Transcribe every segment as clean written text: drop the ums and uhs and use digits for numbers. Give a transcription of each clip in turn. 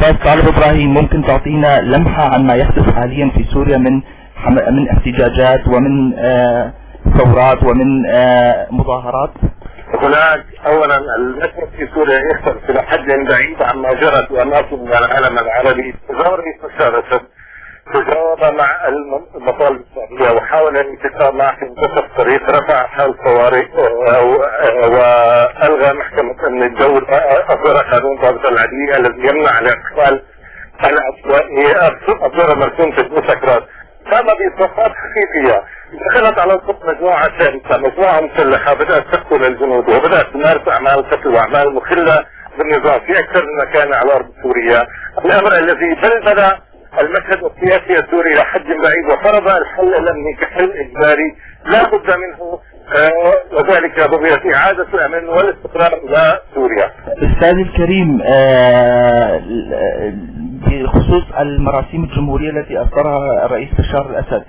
أستاذ طالب إبراهيم، ممكن تعطينا لمحة عن ما يحدث حاليا في سوريا من احتجاجات ومن ثورات ومن مظاهرات؟ هناك اولا المشهد في سوريا يختلف الى حد بعيد عما جرت واماكن من العالم العربي. تجاوب رئيس بشار الاسد تجاوب مع المطالب الشعبيه وحاول ان يتفاهم معه في منتصف الطريق، رفع حال طوارئ والغى محكمه امن الدوله، اصدر قانون ضابط العدليه الذي يمنع الاعتقال العشوائي، اصدر مرسوم تدبير سكرات، قام باصلاحات حقيقيه. دخلت على الخط مجموعه ثالثه، مجموعه مسلحه بدات تقتل الجنود وبدات تمارس اعمال قتل واعمال مخله بالنظام في اكثر من مكان على ارض سوريا، الامر الذي بلبل المشهد السياسي السوري الى حد بعيد وفرض الحل الامني كحل اجباري لا بد منه، وذلك بغية إعادة الأمن والاستقرار إلى سوريا. أستاذ الكريم، بخصوص المراسيم الجمهورية التي أصدرها الرئيس بشار الأسد،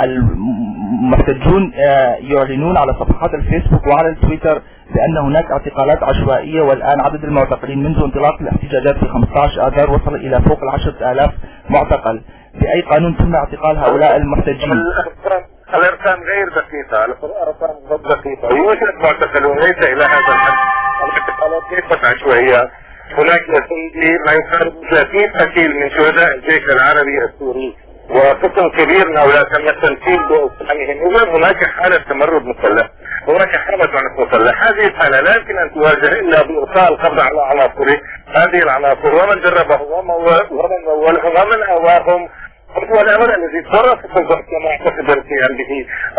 المحتجون يعلنون على صفحات الفيسبوك وعلى التويتر بأن هناك اعتقالات عشوائية، والآن عدد المعتقلين منذ انطلاق الاحتجاجات في 15 آذار وصل إلى فوق 10,000 معتقل. بأي قانون تم اعتقال هؤلاء المحتجين؟ الارقام غير دقيقة، الارقام غير دقيقة، يوجد معتقلون ليس الى هذا الحد، الاعتقالات ليست عشوائية. هناك يا سيدي ما يقارب 30 قتيل من شهداء الجيش العربي السوري وقسم كبير من هؤلاء تم التمثيل بأسلامهم. هناك حالة تمرد مسلح، هناك حالة عنف مسلح، هذه الحالة لا يمكن ان تواجه الا بإلقاء القبض على عناصره، هذه العناصر ومن جربه ومن مولهم ومن اواهم هو الامر الذي فرض السلطه كما اعتقد القيام به.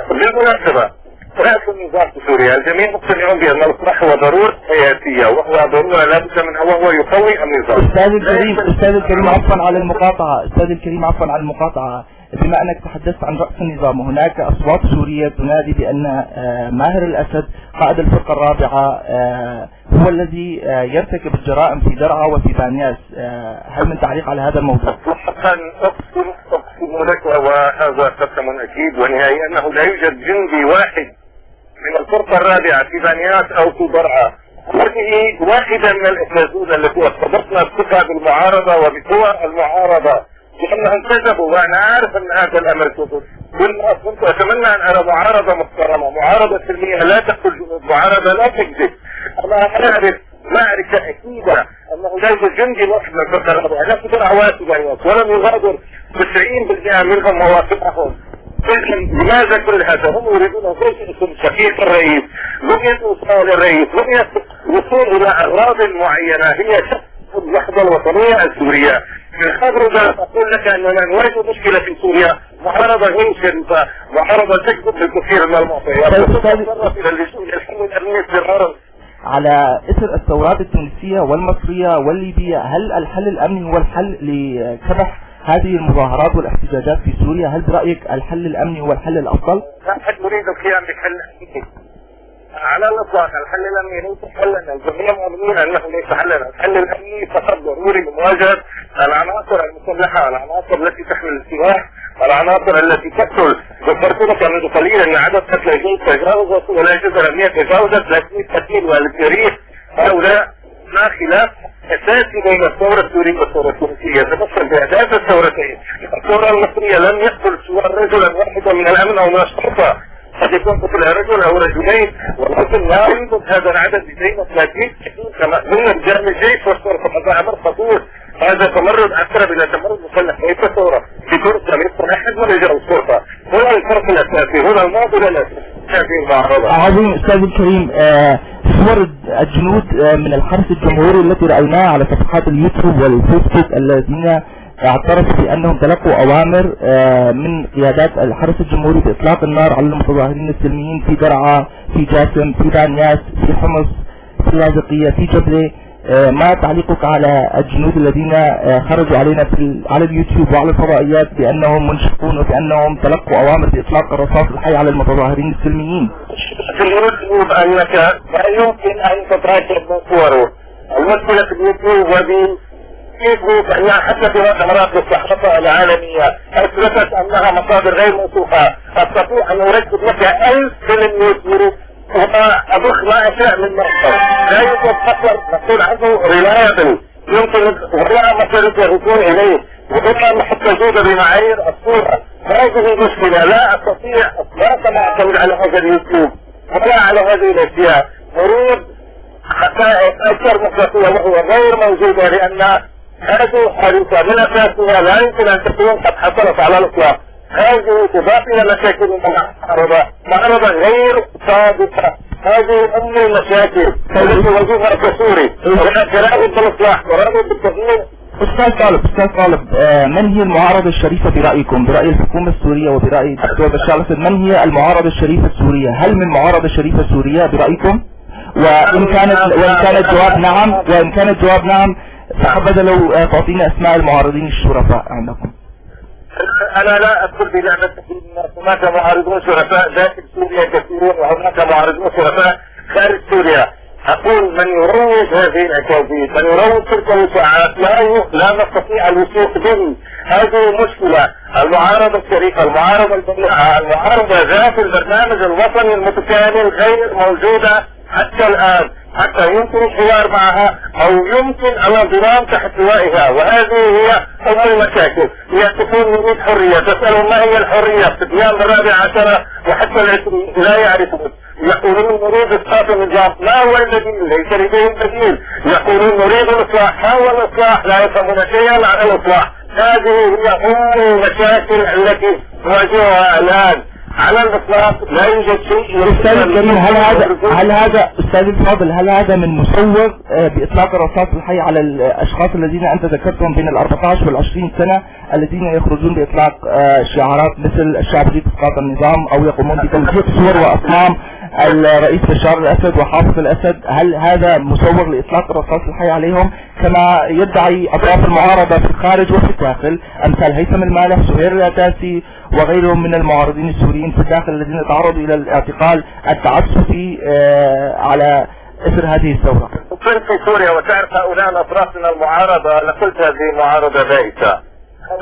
بالمناسبه رأس النظام في سوريا الجميع مقتنعون بان الاصلاح هو ضروره حياتيه وهو ضروره لا بد منها وهو يقوي النظام. استاذ الكريم عفوا على المقاطعه، بما انك تحدثت عن رأس النظام، هناك اصوات سورية تنادي بان ماهر الاسد قائد الفرقة الرابعة هو الذي يرتكب الجرائم في درعا وفي بانياس، هل من تعليق على هذا الموضوع؟ اقسم لك وهذا قسم اكيد ونهائي انه لا يوجد جندي واحد من الفرقة الرابعة في بانياس او في درعا. هذه واحدة من الاحداثات التي اصابتنا الثقة بالمعارضة وبقوى المعارضة لانهم كذبوا، وانا عارف ان هذا الامر كذب. كنت اتمنى ان ارى معارضة محترمة، معارضة سلمية لا تقتل جنود، معارضة لا تكذب. انا اعرف معركة اكيدة انه لا يوجد جندي واحد من الفرقة الرابعة لا في درعا ولا في بانياس ولم يغادر 90% منهم مواقفهم. لماذا كل هذا؟ هم يريدون اسم شقيق الرئيس، لم يدعوا سؤال الرئيس، لم يصل الى اغراض معينة هي شق الوحدة الوطنية السورية. من خبر ذلك اقول لك اننا نواجه مشكلة في سوريا، معارضة غير شريفة، معارضة تكذب بالكثير من المعطيات. على اثر الثورات التونسية والمصرية والليبية، هل الحل الامني هو الحل لكبح هذه المظاهرات والاحتجاجات في سوريا؟ هل برأيك الحل الامني هو الحل الافضل؟ لا احد يريد القيام بحل على الاطلاق. الحل الامني ليس حلا، الجميع مؤمنين انه ليس حلا. الحل الامني فقط ضروري لمواجهه العناصر المسلحه، العناصر التي تحمل السلاح، العناصر التي تقتل. ذكرت لك منذ قليل ان عدد قتلى الجيش تجاوزت ولا جزر 100 تجاوزت 300 قتيل، والتاريخ هؤلاء ما خلاف اساسي بين الثوره السوريه والثوره التونسيه. تمثل باهداف الثورتين. الثوره المصريه لم يقتل سوى رجلا واحدا من الامن او من الشرطه، قد يكون قتل رجل او رجلين، ولكن لا يوجد هذا العدد بين 30 كما من رجال الجيش والشرطه. هذا امر خطير، هذا تمرد اقرب الى تمرد مسلح ليس ثوره. في تونس لم يقتل احد من رجال الشرطه. هنا الفرق الاساسي، هنا المعضله الاساسيه في المعارضه. عظيم استاذ الكريم، صور الجنود من الحرس الجمهوري التي رايناها على صفحات اليوتيوب والفيسبوك الذين اعترفوا بانهم تلقوا اوامر من قيادات الحرس الجمهوري باطلاق النار على المتظاهرين السلميين في درعا، في جاسم، في بانياس، في حمص، في اللاذقية، في جبلة. ما تعليقك على الجنود الذين خرجوا علينا على اليوتيوب وعلى الفضائيات بانهم منشقون وبانهم تلقوا اوامر باطلاق الرصاص الحي على المتظاهرين السلميين؟ في اليوتيوب انك لا يمكن ان تتراكب من صوره. المشكلة في اليوتيوب فيسبوك انها حتى في مؤتمرات الصحافة العالمية اثبتت انها مصادر غير موثوقة. استطيع ان اركب لك 1000 فيلم يوتيوب وما اضخ ما اشاء من مصدر لا يوجد خطر نقول عنه ريلايبل يمكن ولا مثل يتركون اليه ولا محتاجون بمعايير الصورة. هذه مشكلة لا استطيع اطلاقا ان اعتمد على هذا اليوتيوب ولا على هذه الاشياء. نريد حقائق اكثر مصداقية وهو غير موجودة، لان هذه حادثة من اساسها لا يمكن ان تكون قد حصلت على الاطلاق. هذه تضاف الى مشاكل معرضة غير ثابتة. هذه ام المشاكل التي تواجهها كسوري. هناك رغبة بالاصلاح ورغبة بالتغيير. أستاذ طالب، من هي المعارضة الشريفة برأيكم، برأي الحكومة السورية وبرأي الدكتور بشار الأسد؟ من هي المعارضة الشريفة السورية؟ هل من معارضة شريفة سورية برأيكم؟ وإن كان الجواب نعم فحبذا لو تعطينا أسماء المعارضين الشرفاء عندكم. أنا لا أدخل بلعبة هناك معارضون شرفاء داخل سوريا كثيرون وهناك معارضون شرفاء خارج سوريا. أقول من يروج هذه الأكاذيب، من يروج تلك الإشاعات لا نستطيع الوثوق به. هذه مشكلة. المعارضة الشريفة، المعارضة البديعة، المعارضة ذات البرنامج الوطني المتكامل غير موجودة حتى الآن، حتى يمكن الحوار معها او يمكن الانضمام تحت لوائها. وهذه هي ام المشاكل. هي تكون نريد حرية، تسألهم ما هي الحرية؟ الصبيان بالرابع عشرة وحتى العشرين لا يعرفون. يقولون نريد اسقاط النظام، ما هو البديل؟ ليس لديهم بديل. يقولون نريد الاصلاح، ما هو الاصلاح؟ لا يفهمون شيئا عن الاصلاح. هذه هي ام المشاكل التي نواجهها الان. على الاطلاق لا يوجد شيء. أستاذ الكريم، أستاذ الفاضل، هل هذا من مسوغ بإطلاق الرصاص الحي على الأشخاص الذين أنت ذكرتهم بين ال14 وال20 سنة الذين يخرجون بإطلاق شعارات مثل الشعب يريد إسقاط النظام، أو يقومون بتمزيق صور وأصنام الرئيس بشار الأسد وحافظ الأسد؟ هل هذا مسوغ لإطلاق الرصاص الحي عليهم كما يدعي أطراف المعارضة في الخارج وفي الداخل أمثال هيثم المالح، سهير العتاسي وغيرهم من المعارضين السوريين في الداخل الذين تعرضوا إلى الاعتقال التعسفي على إثر هذه الثورة؟ كنت في سوريا وتعرف هؤلاء الأطراف من المعارضة، لقلت هذه معارضة بائسة.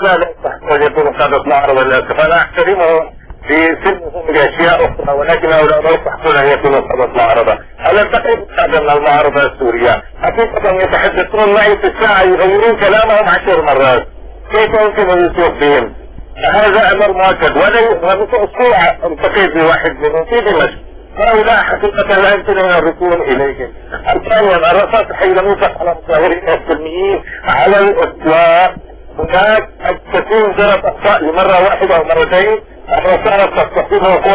لا تحتاج يكون قادة معارضة للأسف. أنا أحترمهم في سنهم بأشياء أخرى، ولكن هؤلاء لا يستحقون أن يكونوا قادة معارضة. أنا أعتقد هذا من المعارضة السورية حقيقة يتحدثون معي في الساعة يغيرون كلامهم 10 مرات. كيف يمكن أن يسوق بهم؟ هذا أمر مؤكد. ولا أسبوع التقيت بواحد منهم في دمشق. هؤلاء حقيقة لا يمكن أن يركون إليهم. ثانيا الرصاص الحي لم يطلق على مظاهرين السلميين على الإطلاق. هناك تكون جرت أخطاء لمرة واحدة أو مرتين. الرصاص تستخدمه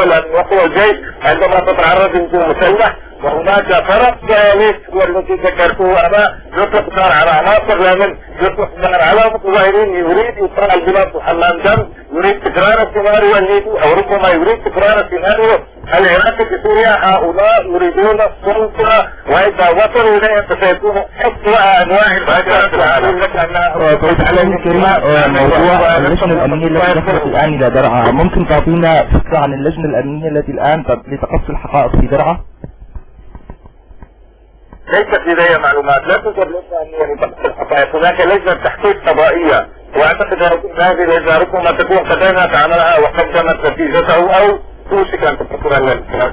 هو الجيش عندما تتعرض لهجوم مسلح. وهناك فرق ثالث هو الذي ذكرته أنا، يطلق نار على عناصر لمن يطلق نار على متظاهرين يريد إيقاع البلاد حمام دم، يريد تكرار السيناريو الليبي أو ربما يريد تكرار السيناريو العراقي في سوريا. هؤلاء يريدون السلطة، وإذا وصلوا إليها فسيكون أسوأ أنواع الهجرات العالم. موضوع اللجنة الأمنية التي دخلت الآن إلى درعا، ممكن تعطينا فكرة عن اللجنة الأمنية التي الآن لتقصي الحقائق في درعا؟ ليست لدي معلومات. لا توجد لجنة أمنية لتقصي الحقائق. هناك لجنة تحقيق قضائية، واعتقد هذه اللجنة ربما تكون قد انهت عملها وقدمت نتيجته او توشك ان تكون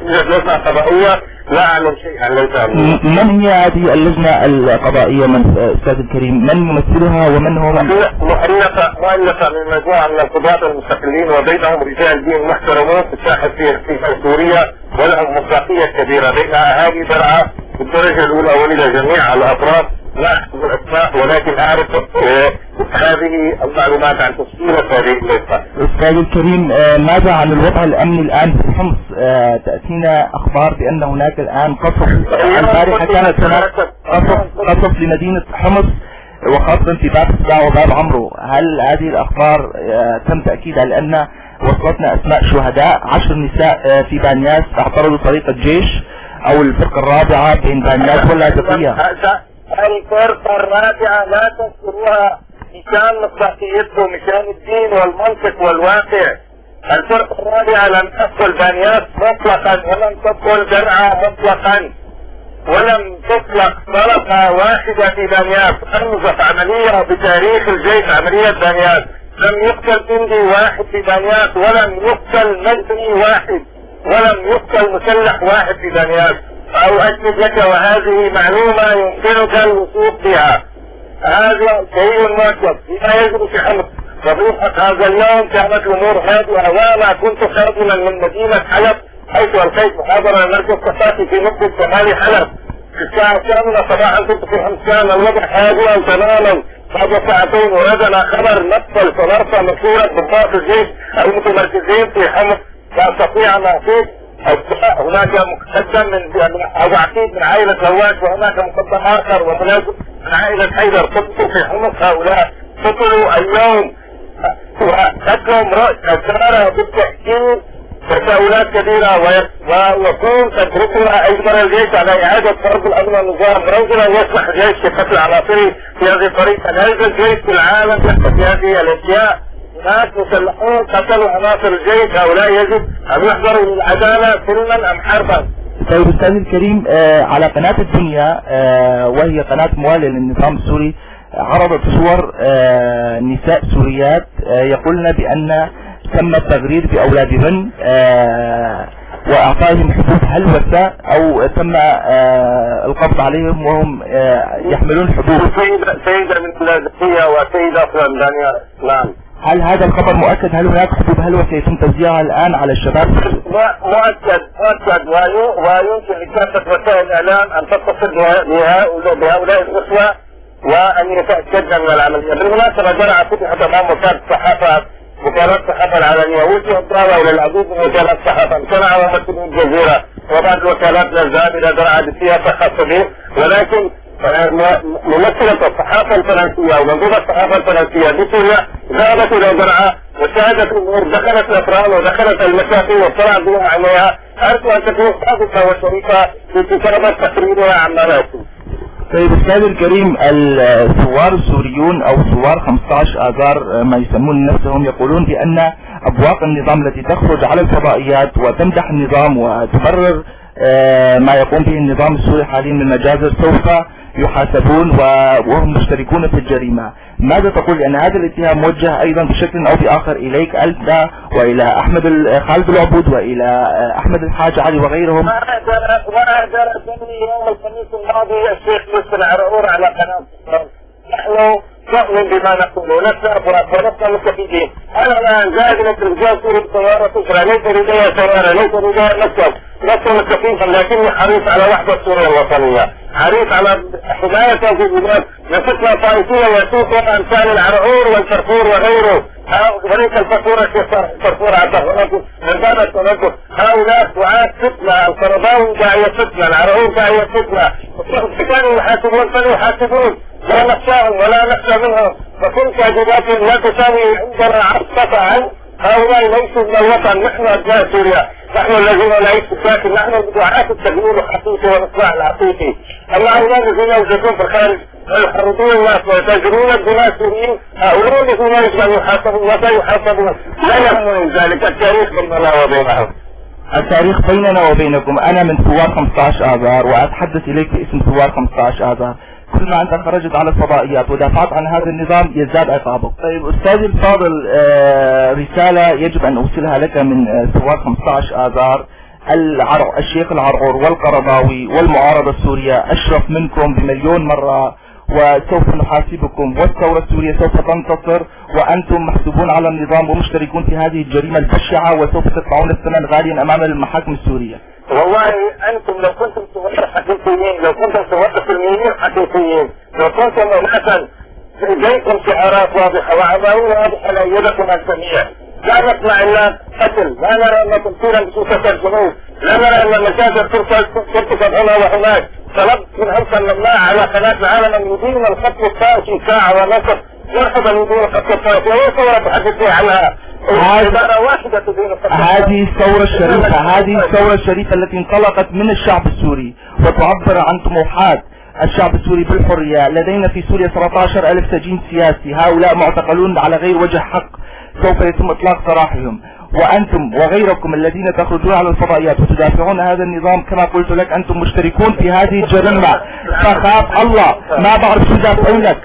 لجنة قضائية. لا اعلم شيئا ليس أمنية. من هي هذه اللجنة القضائية من استاذ الكريم؟ من يمثلها ومن هو مؤلفة من مجموعة من القضاة المستقلين، وبينهم رجال دين محترمون في الساحة في سوريا ولهم مصداقية كبيرة بين اهالي درعا بالدرجة الاولى والى جميع الاطراف. لا احفظ الاسماء ولكن اعرف هذه المعلومات عن تفصيلة هذه اللجنة. استاذ الكريم، ماذا عن الوضع الامني الان في حمص؟ تأتينا اخبار بان هناك الان قصف. البارحة كانت هناك قصف لمدينة حمص وخاصة في باب السباع وباب عمرو. هل هذه الاخبار تم تأكيدها؟ لان وصلتنا اسماء شهداء 10 نساء في بانياس اعترضوا طريق الجيش او الفرقة الرابعة بين بانياس واللاذقية. الفرقة الرابعة لا تذكروها مشان مصداقيتهم، مشان الدين والمنطق والواقع. الفرقة الرابعة لم تدخل بانياس مطلقا، ولم تدخل درعا مطلقا، ولم تطلق طلقة واحدة في بانياس. انظف عملية بتاريخ الجيش عملية بانياس. لم يقتل جندي واحد في بانياس، ولم يقتل مدني واحد، ولم يقتل مسلح واحد في بانياس. أو أكد لك، وهذه معلومة يمكنك الوثوق بها. هذا شيء مؤكد لا يجب في حمص. وضيحة هذا اليوم كانت الأمور هادئة وأنا كنت خارجا من مدينة حلب حيث ألقيت محاضرة مركز ثقافي في نقطة شمال حلب في الساعة 8 صباحا. كنت في حمص كان الوضع هادئا تماما. بعد ساعتين وردنا خبر مقتل 3 مشهورة ضباط الجيش المتمركزين في حمص. لا أستطيع أن أعطيك هناك مقدم من أبو عقيد من عائلة زواج وهناك مقدم آخر ومناسب من عائلة حيدر قتلوا في حمص. هؤلاء قتلوا اليوم وقتلهم أسرار بالتأكيد تساؤلات كبيرة ويكون تدركها أجبر الجيش على إعادة فرض الأمن والنظام. رجلا يسمح الجيش بقتل عناصره في هذه الطريقة. هل الجيش في العالم يحدث هذه الأشياء؟ ناس مسلحون قتلوا عناصر الجيش. هؤلاء يجب أن يحضروا للعدالة سلما أم حربا. طيب أستاذ الكريم، على قناة الدنيا وهي قناة موالية للنظام السوري عرضت صور نساء سوريات يقولن بأن تم التغرير بأولادهن وإعطائهم حبوب هلوسة أو تم القبض عليهم وهم يحملون حبوب. سيدة من اللاذقية وسيدة فلانية. نعم. هل هذا الخبر مؤكد؟ هل هناك حبوب هلوسة يتم توزيعها الآن على الشباب؟ مؤكد ويمكن لكافة وسائل الإعلام أن تتصل بهؤلاء الأسوة وأن يتأكدن من العملية. بالمناسبة جرى فتحت أمام وكالة الصحافة العالمية وجه الدعوة إلى العديد من وكالات الصحافة امتنع ممثلين الجزيرة وبعض الوكالات للذهاب إلى درعا بسياسة خاصة به. ولكن ممثلة الصحافة الفرنسية ومنظومة الصحافة الفرنسية بسوريا ذهبت إلى درعا وشاهدت الأمور. دخلت الأفراد ودخلت المشاكل واطلعت بها عليها. أرجو أن تكون صادقة وشريفة في كتابة تقريرها عما نأتي. طيب أستاذ الكريم، الثوار السوريون أو ثوار 15 آذار ما يسمون نفسهم يقولون بأن أبواق النظام التي تخرج على الفضائيات وتمدح النظام وتبرر ما يقوم به النظام السوري حاليا من مجازر سوف يحاسبون وهم مشتركون في الجريمة. ماذا تقول؟ لأن هذا الاتهام موجه أيضا بشكل أو بآخر إليك أنت وإلى خالد العبود وإلى أحمد الحاج علي وغيرهم. وأهدرتني يوم الخميس الماضي الشيخ يوسف العرعور على قناة. نحن نؤمن بما نقول ونحن مستفيدين. أنا الآن زائد من التلفزيون سوري سيارة أخرى ليس لدي سيارة ليس لدي لست مستفيدا لكني حريص على وحدة سوريا الوطنية. حريص على حماية هذه البلاد من فتنة طائفية يسوقها أمثال العرعور والفرفور وغيره. هناك الفرفور من باب التنزل. هؤلاء دعاة فتنة. القرضاوي داعية فتنة. العرعور داعية فتنة. كانوا يحاسبون فليحاسبون لا نخشاهم ولا نخشى منهم. فكل كاذبات لا تساوي عندنا عصفة عن هؤلاء ليسوا من الوطن. نحن أبناء سوريا. نحن الذين نعيش في الداخل. نحن دعاة التغيير الحقيقي والإصلاح الحقيقي. هؤلاء الذين يوجدون في الخارج يحرضون الناس ويتاجرون الدماء السوريين. هؤلاء الذين يجب أن يحاسبون وسيحاسبون. لا يهمهم ذلك. التاريخ بيننا وبينهم. التاريخ بيننا وبينكم. أنا من ثوار 15 آذار وأتحدث إليك باسم ثوار 15 آذار. كل ما أنت خرجت على الفضائيات ودافعت عن هذا النظام يزداد عقابك. طيب أستاذي الفاضل، رسالة يجب أن أوصلها لك من ثوار 15 آذار. الشيخ العرعور والقرضاوي والمعارضة السورية أشرف منكم بمليون مرة وسوف نحاسبكم والثورة السورية سوف تنتصر وأنتم محسوبون على النظام ومشتركون في هذه الجريمة البشعة وسوف تدفعون الثمن غاليا أمام المحاكم السورية. والله أنتم لو كنتم ثوار حقيقيين، لو كنتم ثوار سلميين حقيقيين، لو كنتم مثلا لديكم شعارات واضحة وعماويل واضحة لأيدكم الجميع. لا نسمع إلا قتل. لا نرى أن تمثيلا بسوسة الجنوب. لا نرى أن المجازر ترتكب هنا وهناك. طلبت من أرسل الله على قناة العالم أن يدين الخط الطائفي ساعة ونصف. يرفض أن يدين الخط الطائفي. وهي ثورة تحدثوا عنها. هذه الثورة الشريفة، هذه الثورة الشريفة التي انطلقت من الشعب السوري وتعبر عن طموحات الشعب السوري بالحرية. لدينا في سوريا 17,000 سجين سياسي، هؤلاء معتقلون على غير وجه حق سوف يتم إطلاق سراحهم. وأنتم وغيركم الذين تخرجون على الفضائيات وتدافعون هذا النظام كما قلت لك أنتم مشتركون في هذه الجريمة. فخاف الله، ما بعرف شو دافعين لك.